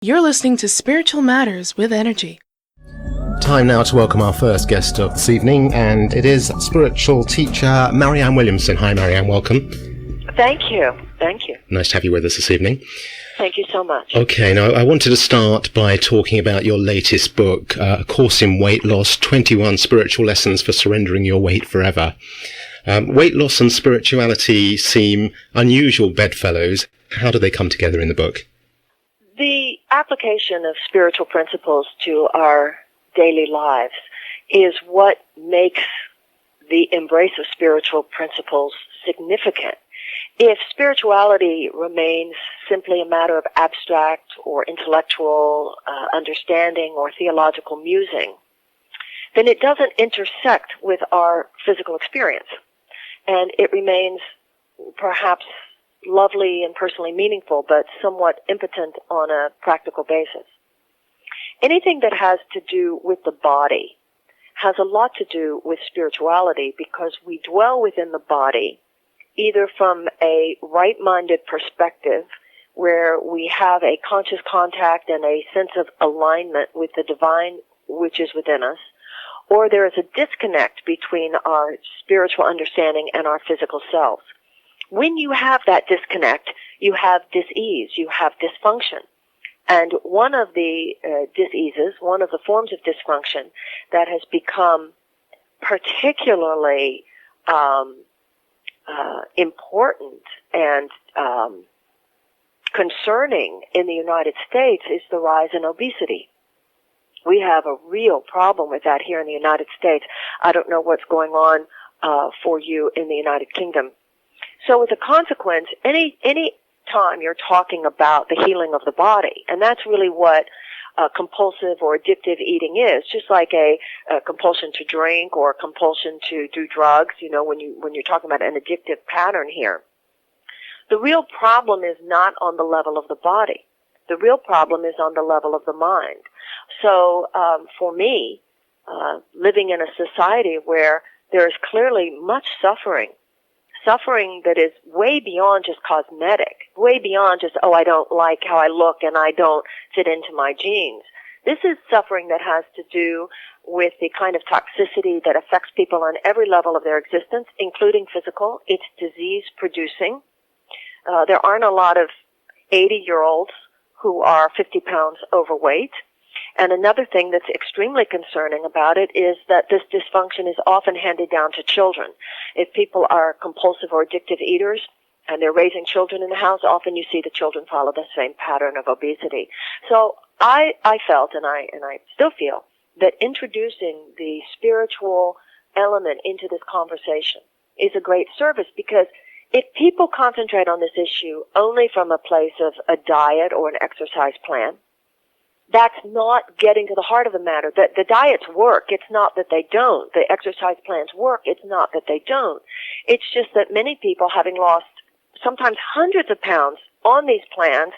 You're listening to Spiritual Matters with Energy. Time now to welcome our first guest of this evening, and it is spiritual teacher Marianne Williamson. Hi Marianne, welcome. Thank you. Thank you. Nice to have you with us this evening. Thank you so much. Okay, now I wanted to start by talking about your latest book, A Course in Weight Loss, 21 Spiritual Lessons for Surrendering Your Weight Forever. Weight loss and spirituality seem unusual bedfellows. How do they come together in the book? The application of spiritual principles to our daily lives is what makes the embrace of spiritual principles significant. If spirituality remains simply a matter of abstract or intellectual understanding or theological musing, then it doesn't intersect with our physical experience. And it remains perhaps lovely and personally meaningful, but somewhat impotent on a practical basis. Anything that has to do with the body has a lot to do with spirituality, because we dwell within the body either from a right-minded perspective where we have a conscious contact and a sense of alignment with the divine which is within us, or there is a disconnect between our spiritual understanding and our physical selves. When you have that disconnect, you have dis-ease, you have dysfunction. And one of the dis-eases, one of the forms of dysfunction that has become particularly important and concerning in the United States is the rise in obesity. We have a real problem with that here in the United States. I don't know what's going on for you in the United Kingdom. So as a consequence, any time you're talking about the healing of the body, and that's really what compulsive or addictive eating is, just like a compulsion to drink or a compulsion to do drugs, when you're talking about an addictive pattern here. The real problem is not on the level of the body. The real problem is on the level of the mind. So for me, living in a society where there is clearly much suffering that is way beyond just cosmetic, way beyond just, I don't like how I look and I don't fit into my jeans. This is suffering that has to do with the kind of toxicity that affects people on every level of their existence, including physical. It's disease-producing. There aren't a lot of 80-year-olds who are 50 pounds overweight. And another thing that's extremely concerning about it is that this dysfunction is often handed down to children. If people are compulsive or addictive eaters and they're raising children in the house, often you see the children follow the same pattern of obesity. So I felt, and I still feel, that introducing the spiritual element into this conversation is a great service, because if people concentrate on this issue only from a place of a diet or an exercise plan, that's not getting to the heart of the matter. The diets work. It's not that they don't. The exercise plans work. It's not that they don't. It's just that many people, having lost sometimes hundreds of pounds on these plans,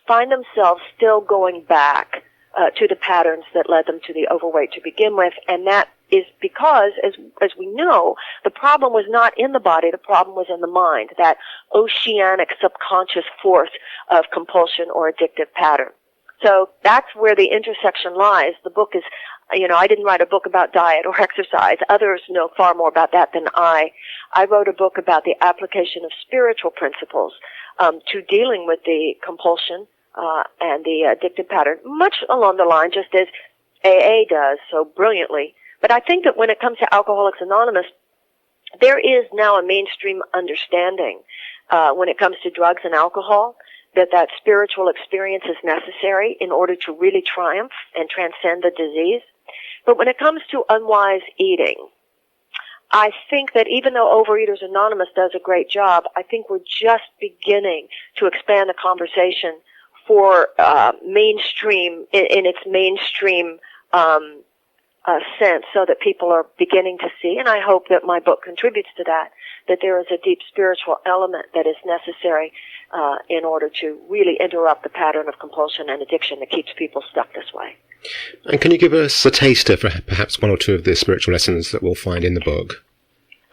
find themselves still going back to the patterns that led them to the overweight to begin with. And that is because, as we know, the problem was not in the body. The problem was in the mind, that oceanic subconscious force of compulsion or addictive pattern. So that's where the intersection lies. The book is, I didn't write a book about diet or exercise. Others know far more about that than I. I wrote a book about the application of spiritual principles to dealing with the compulsion and the addictive pattern, much along the line just as AA does so brilliantly. But I think that when it comes to Alcoholics Anonymous, there is now a mainstream understanding when it comes to drugs and alcohol, that spiritual experience is necessary in order to really triumph and transcend the disease. But when it comes to unwise eating, I think that even though Overeaters Anonymous does a great job, I think we're just beginning to expand the conversation for mainstream, in its mainstream sense, so that people are beginning to see, and I hope that my book contributes to that there is a deep spiritual element that is necessary in order to really interrupt the pattern of compulsion and addiction that keeps people stuck this way. And can you give us a taster for perhaps one or two of the spiritual lessons that we'll find in the book?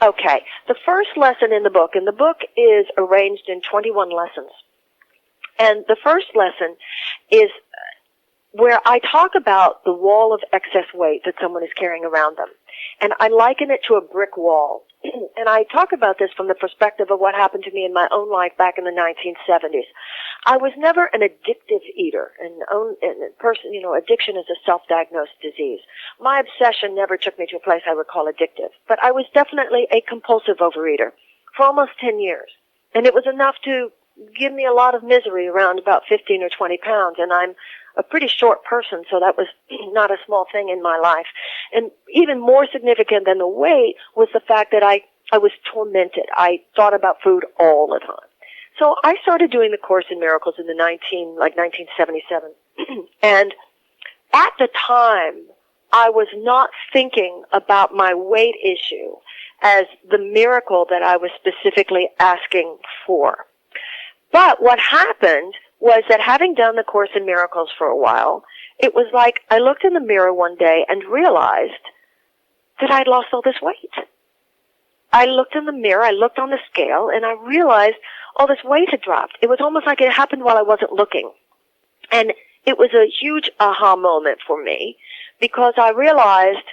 Okay. The first lesson in the book, and the book is arranged in 21 lessons. And the first lesson is where I talk about the wall of excess weight that someone is carrying around them. And I liken it to a brick wall. And I talk about this from the perspective of what happened to me in my own life back in the 1970s. I was never an addictive eater. Addiction is a self-diagnosed disease. My obsession never took me to a place I would call addictive. But I was definitely a compulsive overeater for almost 10 years. And it was enough to give me a lot of misery, around about 15 or 20 pounds. And I'm a pretty short person, so that was not a small thing in my life. And even more significant than the weight was the fact that I was tormented. I thought about food all the time. So I started doing the Course in Miracles in 1977. And at the time, I was not thinking about my weight issue as the miracle that I was specifically asking for. But what happened was that having done the Course in Miracles for a while, it was like I looked in the mirror one day and realized that I'd lost all this weight. I looked in the mirror, I looked on the scale, and I realized all this weight had dropped. It was almost like it happened while I wasn't looking. And it was a huge aha moment for me, because I realized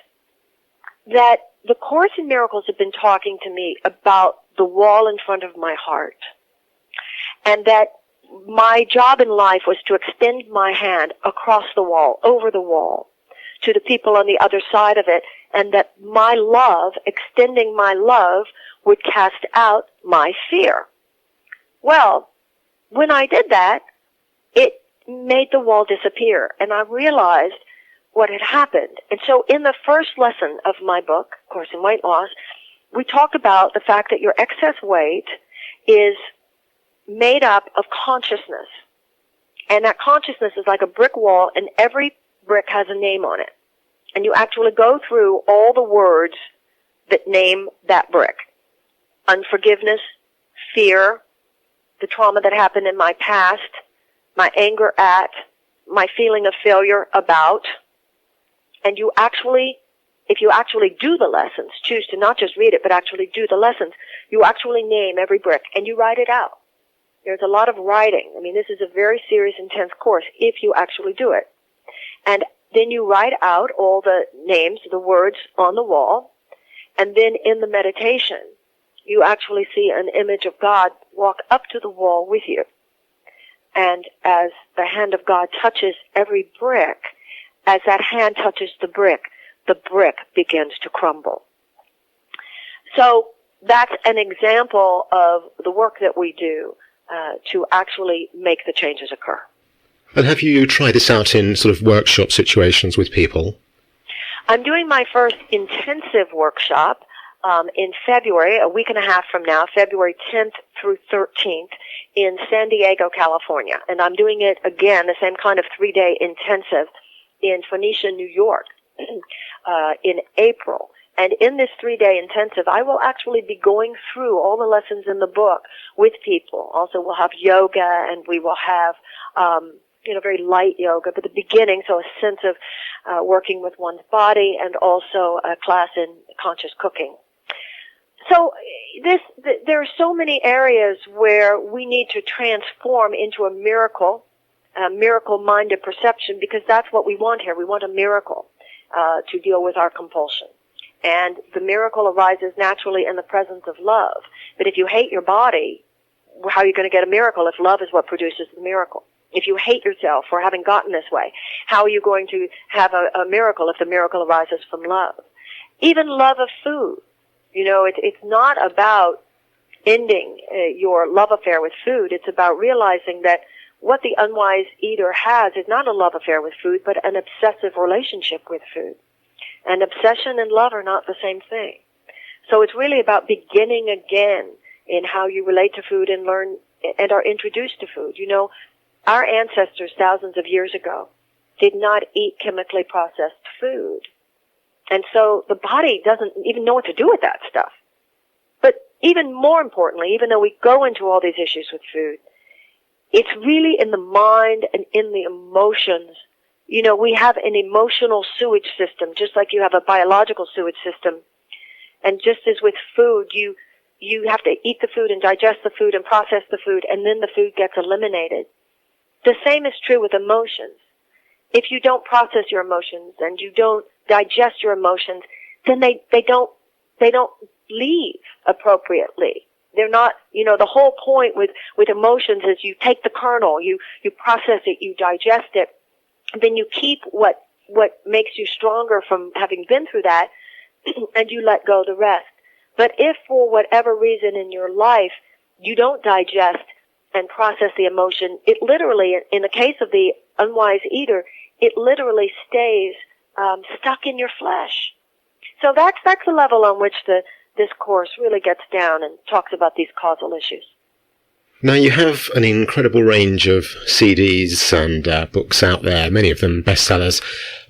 that the Course in Miracles had been talking to me about the wall in front of my heart, and that my job in life was to extend my hand across the wall, over the wall, to the people on the other side of it, and that my love, extending my love, would cast out my fear. Well, when I did that, it made the wall disappear, and I realized what had happened. And so in the first lesson of my book, Course in Weight Loss, we talk about the fact that your excess weight is made up of consciousness. And that consciousness is like a brick wall, and every brick has a name on it. And you actually go through all the words that name that brick. Unforgiveness, fear, the trauma that happened in my past, my anger at, my feeling of failure about. And you actually, if you actually do the lessons, choose to not just read it, but actually do the lessons, you actually name every brick, and you write it out. There's a lot of writing. I mean, this is a very serious, intense course if you actually do it. And then you write out all the names, the words on the wall, and then in the meditation, you actually see an image of God walk up to the wall with you. And as the hand of God touches every brick, as that hand touches the brick begins to crumble. So that's an example of the work that we do to actually make the changes occur. And have you tried this out in sort of workshop situations with people? I'm doing my first intensive workshop in February, a week and a half from now, February 10th through 13th in San Diego, California. And I'm doing it again, the same kind of 3-day intensive in Phoenicia, New York in April. And in this 3-day intensive, I will actually be going through all the lessons in the book with people. Also, we'll have yoga, and we will have, very light yoga, but the beginning, so a sense of working with one's body, and also a class in conscious cooking. So there are so many areas where we need to transform into a miracle-minded perception, because that's what we want here. We want a miracle to deal with our compulsion. And the miracle arises naturally in the presence of love. But if you hate your body, how are you going to get a miracle if love is what produces the miracle? If you hate yourself for having gotten this way, how are you going to have a miracle if the miracle arises from love? Even love of food. It's not about ending your love affair with food. It's about realizing that what the unwise eater has is not a love affair with food, but an obsessive relationship with food. And obsession and love are not the same thing. So it's really about beginning again in how you relate to food and learn and are introduced to food. Our ancestors thousands of years ago did not eat chemically processed food. And so the body doesn't even know what to do with that stuff. But even more importantly, even though we go into all these issues with food, it's really in the mind and in the emotions. We have an emotional sewage system, just like you have a biological sewage system. And just as with food, you have to eat the food and digest the food and process the food, and then the food gets eliminated. The same is true with emotions. if you don't process your emotions and you don't digest your emotions, then they don't leave appropriately. They're not, the whole point with emotions is you take the kernel, you process it, you digest it, then you keep what makes you stronger from having been through that, and you let go the rest. But if for whatever reason in your life you don't digest and process the emotion, it literally, in the case of the unwise eater, it literally stays stuck in your flesh. So that's the level on which this course really gets down and talks about these causal issues. Now, you have an incredible range of CDs and books out there, many of them bestsellers.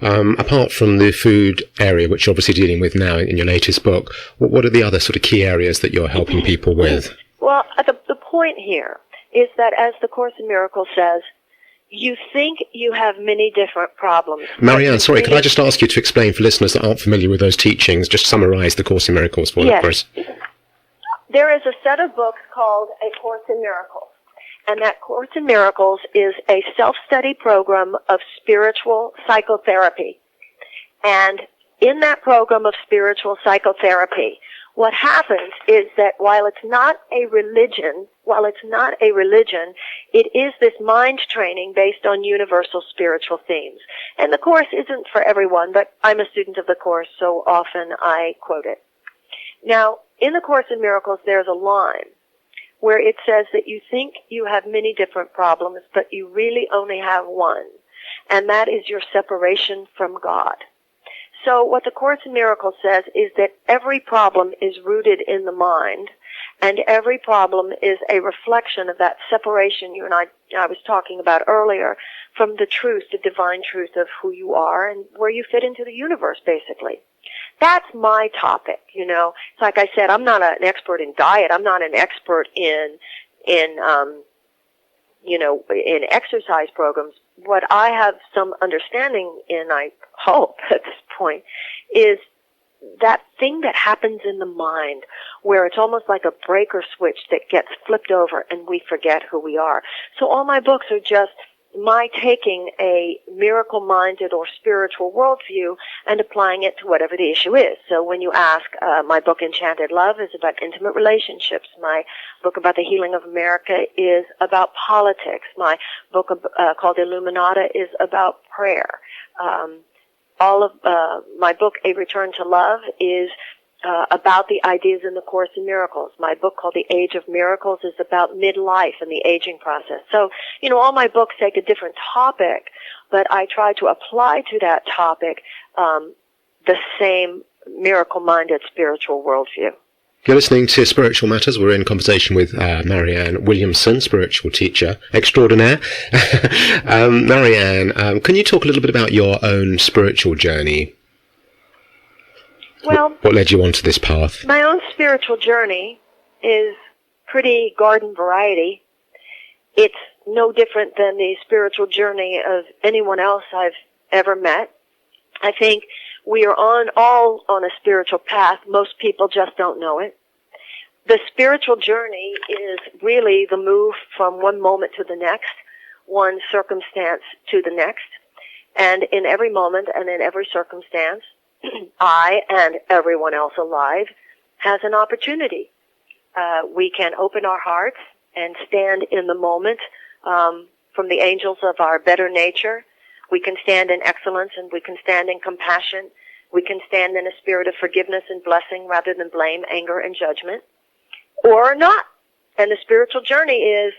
Apart from the food area, which you're obviously dealing with now in your latest book, what are the other sort of key areas that you're helping people with? Well, the point here is that, as the Course in Miracles says, you think you have many different problems. Marianne, sorry, could I just ask you to explain for listeners that aren't familiar with those teachings, just summarize the Course in Miracles for us? There is a set of books called A Course in Miracles, and that Course in Miracles is a self-study program of spiritual psychotherapy. And in that program of spiritual psychotherapy, what happens is that while it's not a religion, it is this mind training based on universal spiritual themes. And the Course isn't for everyone, but I'm a student of the Course, so often I quote it. Now, in the Course in Miracles, there's a line where it says that you think you have many different problems, but you really only have one, and that is your separation from God. So what the Course in Miracles says is that every problem is rooted in the mind, and every problem is a reflection of that separation you and I was talking about earlier from the truth, the divine truth of who you are and where you fit into the universe, basically. That's my topic, It's like I said, I'm not an expert in diet. I'm not an expert in exercise programs. What I have some understanding in, I hope, at this point, is that thing that happens in the mind where it's almost like a breaker switch that gets flipped over and we forget who we are. So all my books are just my taking a miracle-minded or spiritual worldview and applying it to whatever the issue is. So when you ask, my book Enchanted Love is about intimate relationships. My book about the healing of America is about politics. My book called Illuminata is about prayer. All of my book, A Return to Love, is about the ideas in the Course in Miracles. My book called The Age of Miracles is about midlife and the aging process. So, all my books take a different topic, but I try to apply to that topic the same miracle-minded spiritual worldview. You're listening to Spiritual Matters. We're in conversation with Marianne Williamson, spiritual teacher extraordinaire. Marianne, can you talk a little bit about your own spiritual journey? Well, what led you onto this path? My own spiritual journey is pretty garden variety. It's no different than the spiritual journey of anyone else I've ever met. I think we are all on a spiritual path. Most people just don't know it. The spiritual journey is really the move from one moment to the next, one circumstance to the next. And in every moment and in every circumstance, I and everyone else alive has an opportunity. We can open our hearts and stand in the moment from the angels of our better nature. We can stand in excellence and we can stand in compassion. We can stand in a spirit of forgiveness and blessing rather than blame, anger, and judgment. Or not. And the spiritual journey is,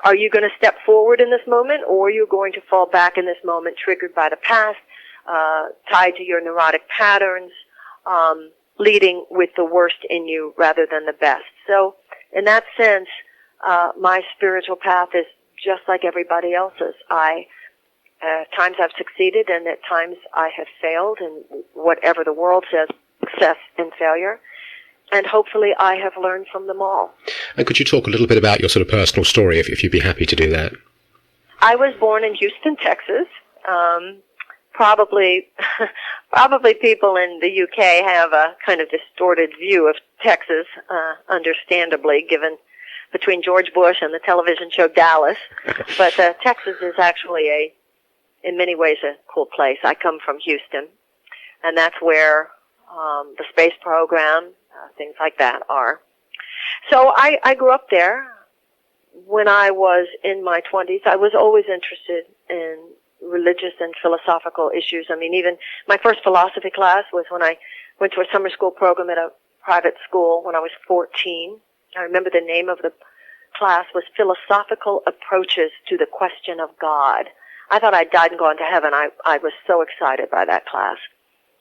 are you going to step forward in this moment, or are you going to fall back in this moment triggered by the past, tied to your neurotic patterns, leading with the worst in you rather than the best. So in that sense, my spiritual path is just like everybody else's. At times I've succeeded, and at times I have failed, and whatever the world says, success and failure. And hopefully I have learned from them all. And could you talk a little bit about your sort of personal story, if you'd be happy to do that? I was born in Houston, Texas. Probably people in the UK have a kind of distorted view of Texas, understandably, given between George Bush and the television show Dallas. But Texas is actually in many ways a cool place. I come from Houston, and that's where the space program, things like that are. So I grew up there. When I was in my 20s, I was always interested in religious and philosophical issues. I mean, even my first philosophy class was when I went to a summer school program at a private school when I was 14. I remember the name of the class was Philosophical Approaches to the Question of God. I thought I'd died and gone to heaven. I was so excited by that class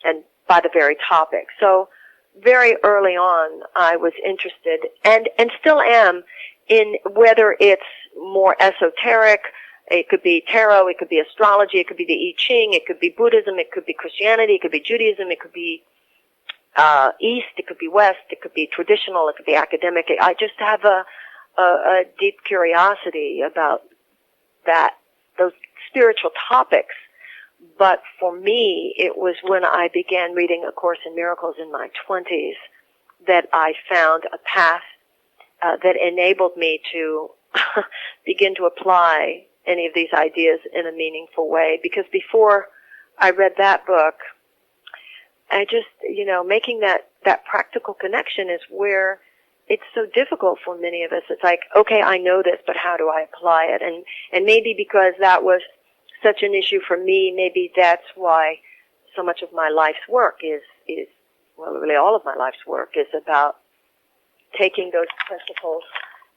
and by the very topic. So very early on, I was interested and still am in whether it's more esoteric. It could be tarot, it could be astrology, it could be the I Ching, it could be Buddhism, it could be Christianity, it could be Judaism, it could be East, it could be West, it could be traditional, it could be academic. I just have a deep curiosity about those spiritual topics. But for me, it was when I began reading A Course in Miracles in my 20s that I found a path that enabled me to begin to apply any of these ideas in a meaningful way. Because before I read that book, I just, making that practical connection is where it's so difficult for many of us. It's like, okay, I know this, but how do I apply it? And maybe because that was such an issue for me, maybe that's why so much of my life's work is well, really all of my life's work is about taking those principles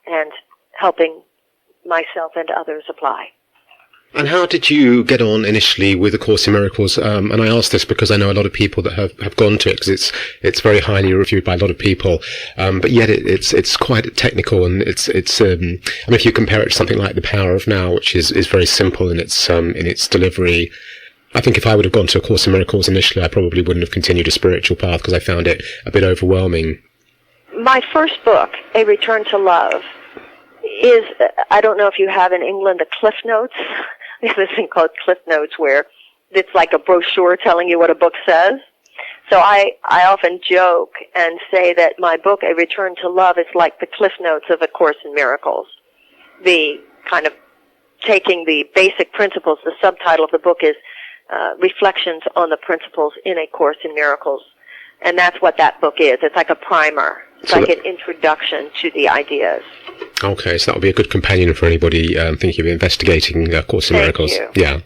and helping myself and others apply. And how did you get on initially with A Course in Miracles? And I ask this because I know a lot of people that have gone to it, because it's very highly reviewed by a lot of people. But yet it's quite technical, and it's if you compare it to something like The Power of Now, which is very simple in its delivery. I think if I would have gone to A Course in Miracles initially, I probably wouldn't have continued a spiritual path because I found it a bit overwhelming. My first book, A Return to Love, is, I don't know if you have in England the Cliff Notes. There's this thing called Cliff Notes where it's like a brochure telling you what a book says. So I often joke and say that my book, A Return to Love, is like the Cliff Notes of A Course in Miracles. The kind of taking the basic principles, the subtitle of the book is Reflections on the Principles in A Course in Miracles. And that's what that book is. It's like a primer. It's like an introduction to the ideas. Okay, so that would be a good companion for anybody thinking of investigating A Course in Miracles. Thank you. Yeah.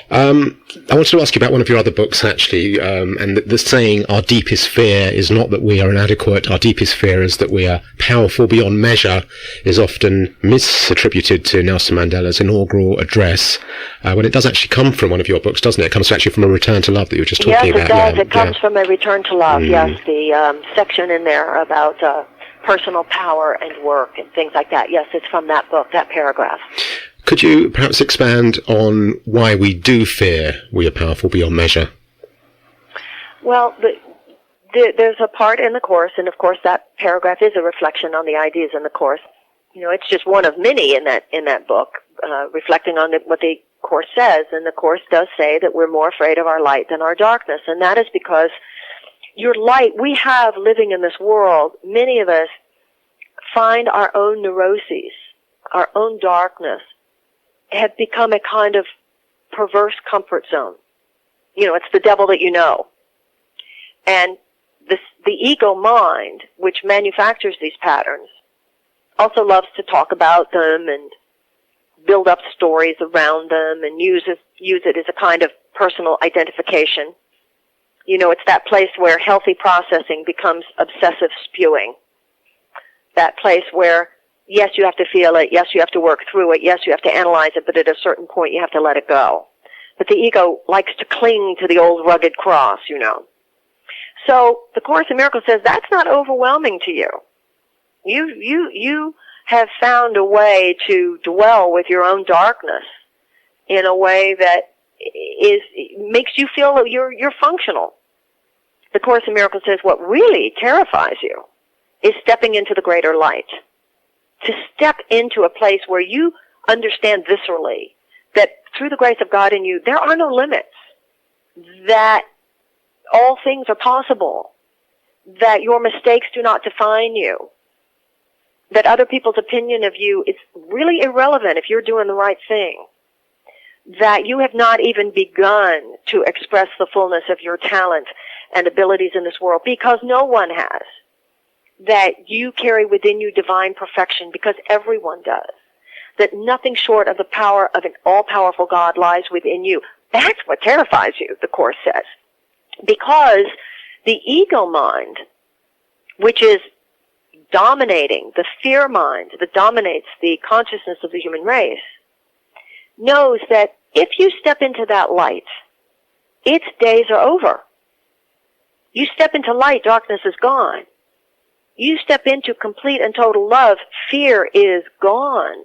I wanted to ask you about one of your other books, actually, and the saying, our deepest fear is not that we are inadequate, our deepest fear is that we are powerful beyond measure, is often misattributed to Nelson Mandela's inaugural address, when it does actually come from one of your books, doesn't it? It comes actually from A Return to Love that you were just talking about. Yes, it does. It comes from A Return to Love, yes, the section in there about personal power and work and things like that. Yes, it's from that book, that paragraph. Could you perhaps expand on why we do fear we are powerful beyond measure? Well, there's a part in the Course, and of course that paragraph is a reflection on the ideas in the Course. It's just one of many in that book, reflecting on what the Course says. And the Course does say that we're more afraid of our light than our darkness, and that is because your light, we have living in this world, many of us find our own neuroses, our own darkness, have become a kind of perverse comfort zone. It's the devil that you know. And the ego mind, which manufactures these patterns, also loves to talk about them and build up stories around them and use it as a kind of personal identification. It's that place where healthy processing becomes obsessive spewing. That place where, yes, you have to feel it, yes, you have to work through it, yes, you have to analyze it, but at a certain point you have to let it go. But the ego likes to cling to the old rugged cross, So the Course in Miracles says that's not overwhelming to you. You have found a way to dwell with your own darkness in a way that makes you feel that you're functional. The Course in Miracles says what really terrifies you is stepping into the greater light. To step into a place where you understand viscerally that through the grace of God in you, there are no limits, that all things are possible, that your mistakes do not define you, that other people's opinion of you is really irrelevant if you're doing the right thing, that you have not even begun to express the fullness of your talent and abilities in this world, because no one has, that you carry within you divine perfection, because everyone does, that nothing short of the power of an all-powerful God lies within you. That's what terrifies you, the Course says. Because the ego mind, which is dominating, the fear mind that dominates the consciousness of the human race, knows that if you step into that light, its days are over. You step into light, darkness is gone. You step into complete and total love, fear is gone.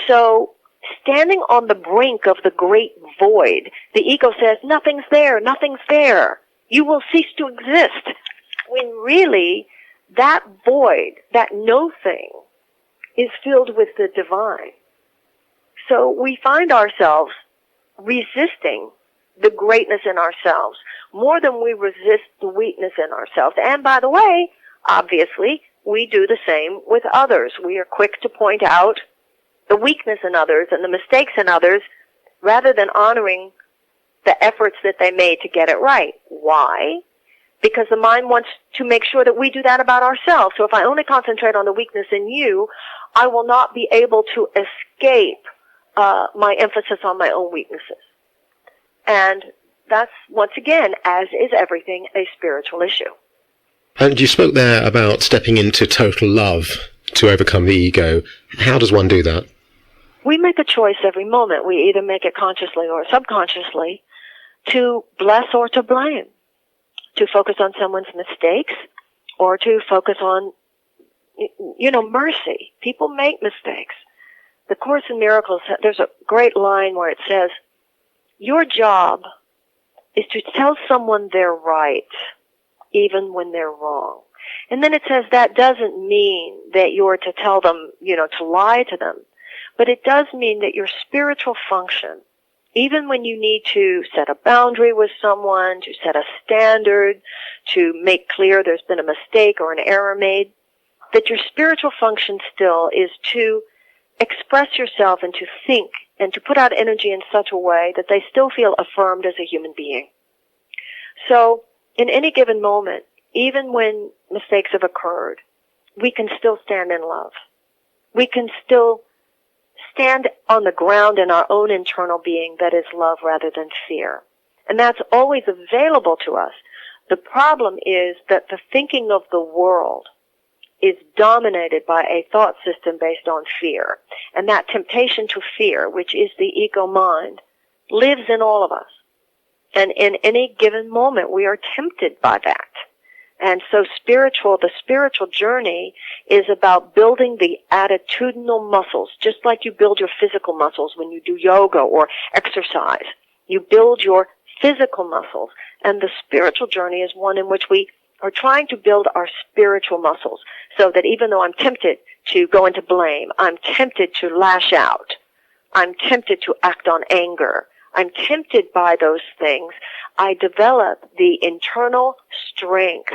So, standing on the brink of the great void, the ego says, nothing's there, nothing's there. You will cease to exist. When really, that void, that no thing, is filled with the divine. So we find ourselves resisting the greatness in ourselves more than we resist the weakness in ourselves. And by the way, obviously, we do the same with others. We are quick to point out the weakness in others and the mistakes in others rather than honoring the efforts that they made to get it right. Why? Because the mind wants to make sure that we do that about ourselves. So if I only concentrate on the weakness in you, I will not be able to escape my emphasis on my own weaknesses. And that's, once again, as is everything, a spiritual issue. And you spoke there about stepping into total love to overcome the ego. How does one do that? We make a choice every moment. We either make it consciously or subconsciously to bless or to blame, to focus on someone's mistakes or to focus on, mercy. People make mistakes. The Course in Miracles, there's a great line where it says, your job is to tell someone they're right, even when they're wrong. And then it says that doesn't mean that you're to tell them, to lie to them. But it does mean that your spiritual function, even when you need to set a boundary with someone, to set a standard, to make clear there's been a mistake or an error made, that your spiritual function still is to express yourself and to think and to put out energy in such a way that they still feel affirmed as a human being. So, in any given moment, even when mistakes have occurred, we can still stand in love. We can still stand on the ground in our own internal being that is love rather than fear. And that's always available to us. The problem is that the thinking of the world is dominated by a thought system based on fear. And that temptation to fear, which is the ego mind, lives in all of us. And in any given moment, we are tempted by that. And so the spiritual journey is about building the attitudinal muscles, just like you build your physical muscles when you do yoga or exercise. You build your physical muscles. And the spiritual journey is one in which we are trying to build our spiritual muscles so that even though I'm tempted to go into blame, I'm tempted to lash out, I'm tempted to act on anger, I'm tempted by those things, I develop the internal strength,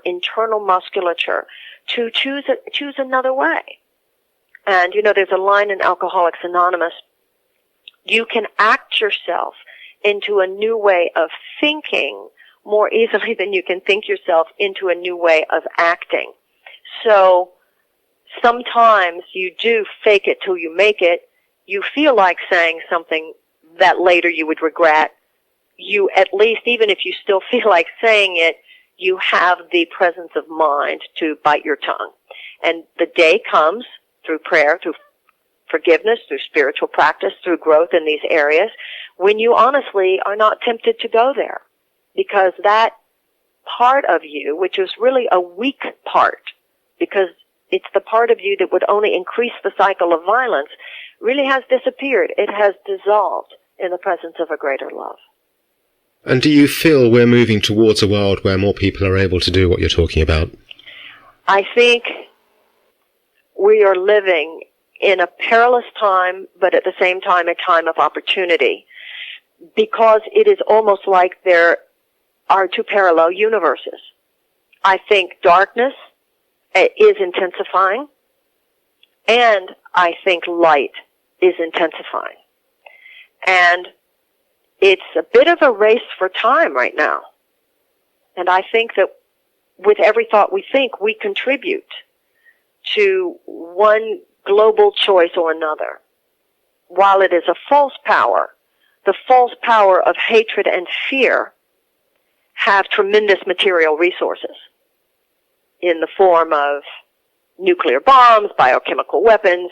internal musculature to choose another way. And, there's a line in Alcoholics Anonymous, you can act yourself into a new way of thinking more easily than you can think yourself into a new way of acting. So sometimes you do fake it till you make it. You feel like saying something that later you would regret. You at least, even if you still feel like saying it, you have the presence of mind to bite your tongue. And the day comes through prayer, through forgiveness, through spiritual practice, through growth in these areas, when you honestly are not tempted to go there. Because that part of you, which is really a weak part, because it's the part of you that would only increase the cycle of violence, really has disappeared. It has dissolved in the presence of a greater love. And do you feel we're moving towards a world where more people are able to do what you're talking about? I think we are living in a perilous time, but at the same time a time of opportunity, because it is almost like there are two parallel universes. I think darkness is intensifying, and I think light is intensifying. And it's a bit of a race for time right now. And I think that with every thought we think, we contribute to one global choice or another. While it is a false power, the false power of hatred and fear have tremendous material resources in the form of nuclear bombs, biochemical weapons,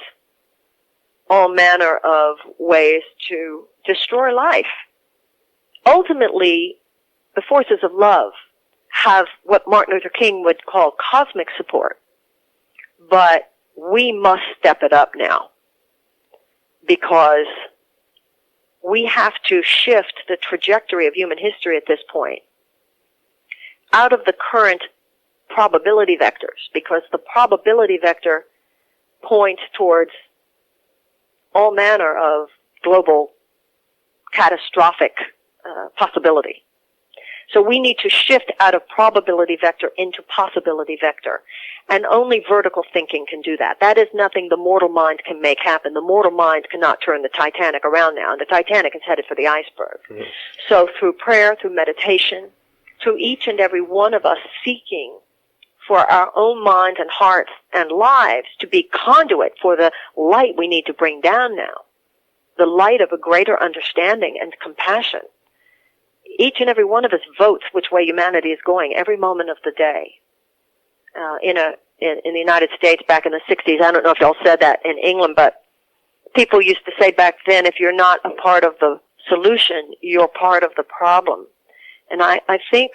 all manner of ways to destroy life. Ultimately, the forces of love have what Martin Luther King would call cosmic support. But we must step it up now, because we have to shift the trajectory of human history at this point out of the current probability vectors, because the probability vector points towards all manner of global catastrophic possibility. So we need to shift out of probability vector into possibility vector. And only vertical thinking can do that. That is nothing the mortal mind can make happen. The mortal mind cannot turn the Titanic around now. And the Titanic is headed for the iceberg. Mm-hmm. So through prayer, through meditation, through each and every one of us seeking for our own minds and hearts and lives to be conduit for the light we need to bring down now, the light of a greater understanding and compassion. Each and every one of us votes which way humanity is going every moment of the day. In the United States back in the 60s, I don't know if y'all said that in England, but people used to say back then, if you're not a part of the solution, you're part of the problem. And I think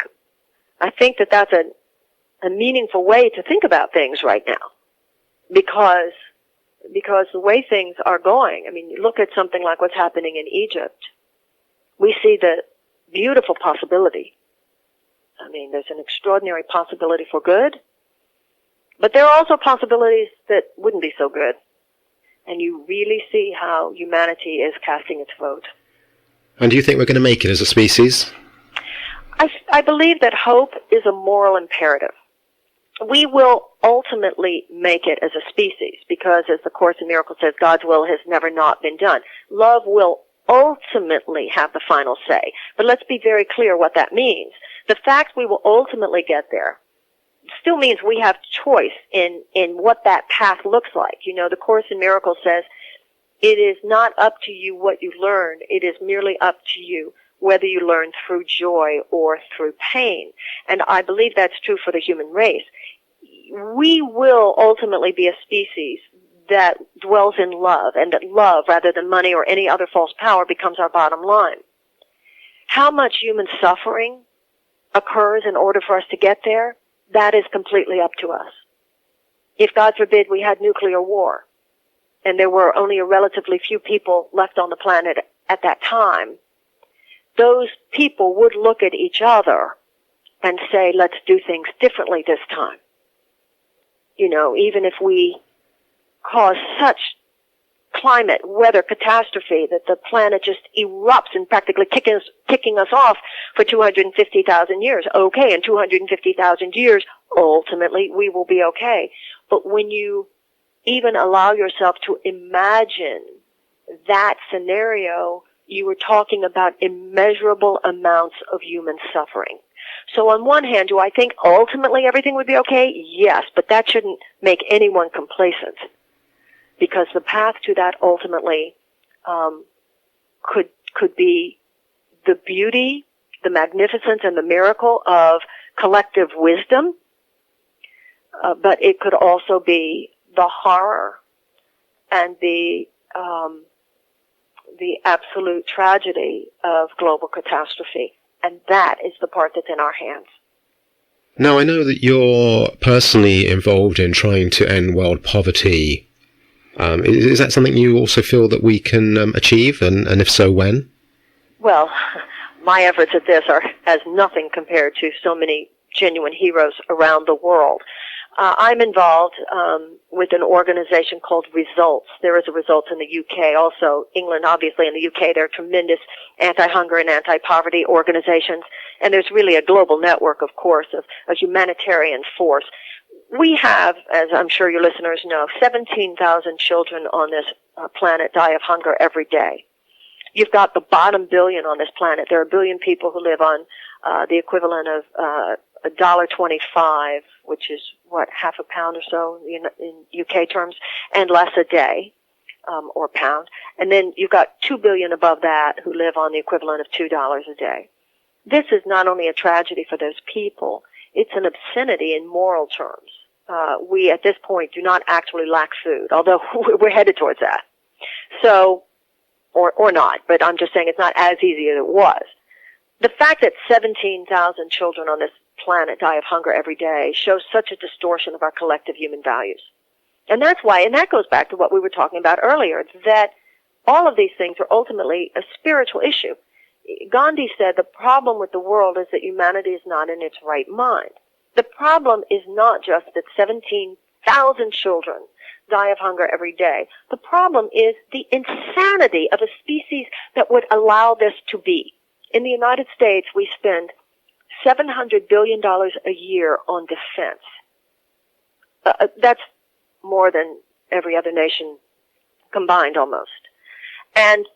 that that's a meaningful way to think about things right now, because the way things are going. I mean, you look at something like what's happening in Egypt. We see the beautiful possibility. I mean, there's an extraordinary possibility for good, but there are also possibilities that wouldn't be so good. And you really see how humanity is casting its vote. And do you think we're going to make it as a species? I believe that hope is a moral imperative. We will ultimately make it as a species, because as the Course in Miracles says, God's will has never not been done. Love will ultimately have the final say. But let's be very clear what that means. The fact we will ultimately get there still means we have choice in what that path looks like. You know, the Course in Miracles says, it is not up to you what you learn. It is merely up to you whether you learn through joy or through pain. And I believe that's true for the human race. We will ultimately be a species that dwells in love, and that love, rather than money or any other false power, becomes our bottom line. How much human suffering occurs in order for us to get there, that is completely up to us. If, God forbid, we had nuclear war, and there were only a relatively few people left on the planet at that time, those people would look at each other and say, let's do things differently this time. You know, even if we cause such climate, weather catastrophe that the planet just erupts and practically kicking us off for 250,000 years. Okay, in 250,000 years, ultimately, we will be okay. But when you even allow yourself to imagine that scenario, you were talking about immeasurable amounts of human suffering. So on one hand, do I think ultimately everything would be okay? Yes, but that shouldn't make anyone complacent, because the path to that ultimately could be the beauty, the magnificence, and the miracle of collective wisdom, but it could also be the horror and the absolute tragedy of global catastrophe. And that is the part that's in our hands. Now, I know that you're personally involved in trying to end world poverty. Is that something you also feel that we can achieve, and if so, when? Well, my efforts at this are as nothing compared to so many genuine heroes around the world. I'm involved with an organization called Results. There is a Results in the UK, also England, obviously. In the UK, there are tremendous anti-hunger and anti-poverty organizations, and there's really a global network, of course, of a humanitarian force. We have, as I'm sure your listeners know, 17,000 children on this planet die of hunger every day. You've got the bottom billion on this planet. There are a billion people who live on the equivalent of $1.25, which is, half a pound or so in UK terms, and less a day, or pound. And then you've got 2 billion above that who live on the equivalent of $2 a day. This is not only a tragedy for those people, it's an obscenity in moral terms. We, at this point, do not actually lack food, although we're headed towards that. So, or not, but I'm just saying it's not as easy as it was. The fact that 17,000 children on this planet die of hunger every day shows such a distortion of our collective human values. And that's why, and that goes back to what we were talking about earlier, that all of these things are ultimately a spiritual issue. Gandhi said the problem with the world is that humanity is not in its right mind. The problem is not just that 17,000 children die of hunger every day. The problem is the insanity of a species that would allow this to be. In the United States, we spend $700 billion a year on defense. That's more than every other nation combined almost. And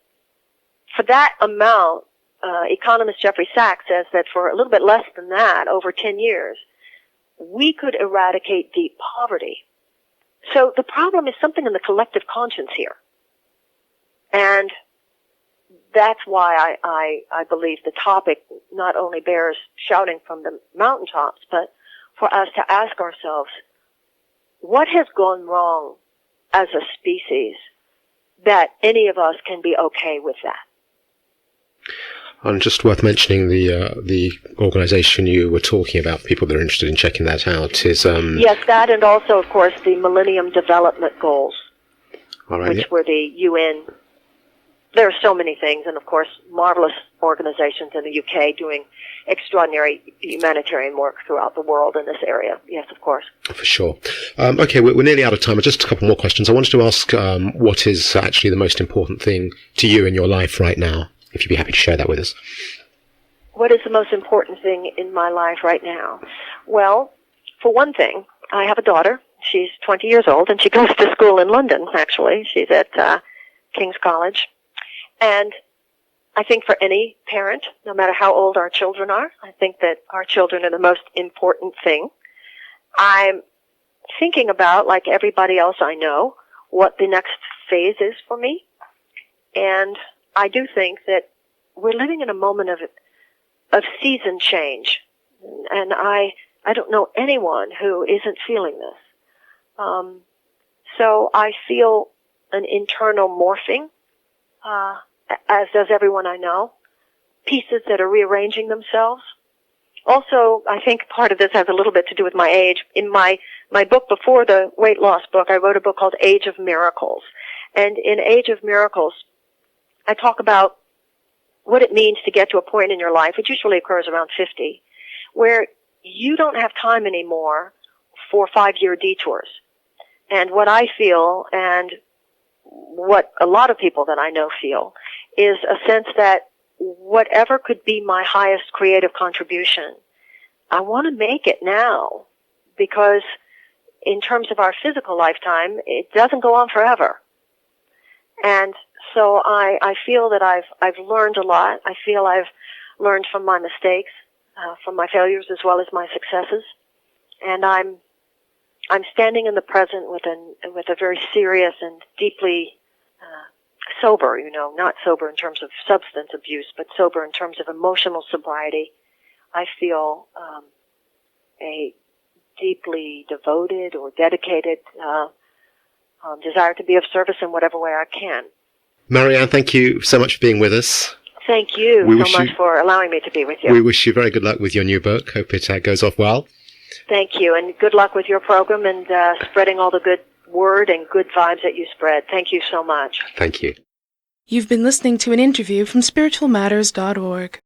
for that amount, economist Jeffrey Sachs says that for a little bit less than that, over 10 years, we could eradicate deep poverty. So the problem is something in the collective conscience here. And that's why I believe the topic not only bears shouting from the mountaintops, but for us to ask ourselves, what has gone wrong as a species that any of us can be okay with that? And just worth mentioning the organisation you were talking about, people that are interested in checking that out, is... Yes, that, and also, of course, the Millennium Development Goals, all right, which were the UN. There are so many things, and of course, marvelous organizations in the UK doing extraordinary humanitarian work throughout the world in this area. Yes, of course. For sure. Okay, we're nearly out of time. Just a couple more questions. I wanted to ask what is actually the most important thing to you in your life right now, if you'd be happy to share that with us. What is the most important thing in my life right now? Well, for one thing, I have a daughter. She's 20 years old, and she goes to school in London, actually. She's at King's College. And I think for any parent, no matter how old our children are, I think that our children are the most important thing. I'm thinking about, like everybody else I know, what the next phase is for me. And I do think that we're living in a moment of season change. And I don't know anyone who isn't feeling this. So I feel an internal morphing, as does everyone I know, pieces that are rearranging themselves. Also, I think part of this has a little bit to do with my age. In my book before the weight loss book, I wrote a book called Age of Miracles. And in Age of Miracles, I talk about what it means to get to a point in your life, which usually occurs around 50, where you don't have time anymore for 5-year detours. And what I feel, and what a lot of people that I know feel, is a sense that whatever could be my highest creative contribution, I want to make it now, because in terms of our physical lifetime, it doesn't go on forever. And so I feel that I've learned a lot. I feel I've learned from my mistakes, from my failures as well as my successes. And I'm standing in the present with a very serious and deeply sober, not sober in terms of substance abuse, but sober in terms of emotional sobriety. I feel a deeply devoted or dedicated desire to be of service in whatever way I can. Marianne, thank you so much for being with us. Thank you so much for allowing me to be with you. We wish you very good luck with your new book. Hope it goes off well. Thank you, and good luck with your program and spreading all the good word and good vibes that you spread. Thank you so much. Thank you. You've been listening to an interview from spiritualmatters.org.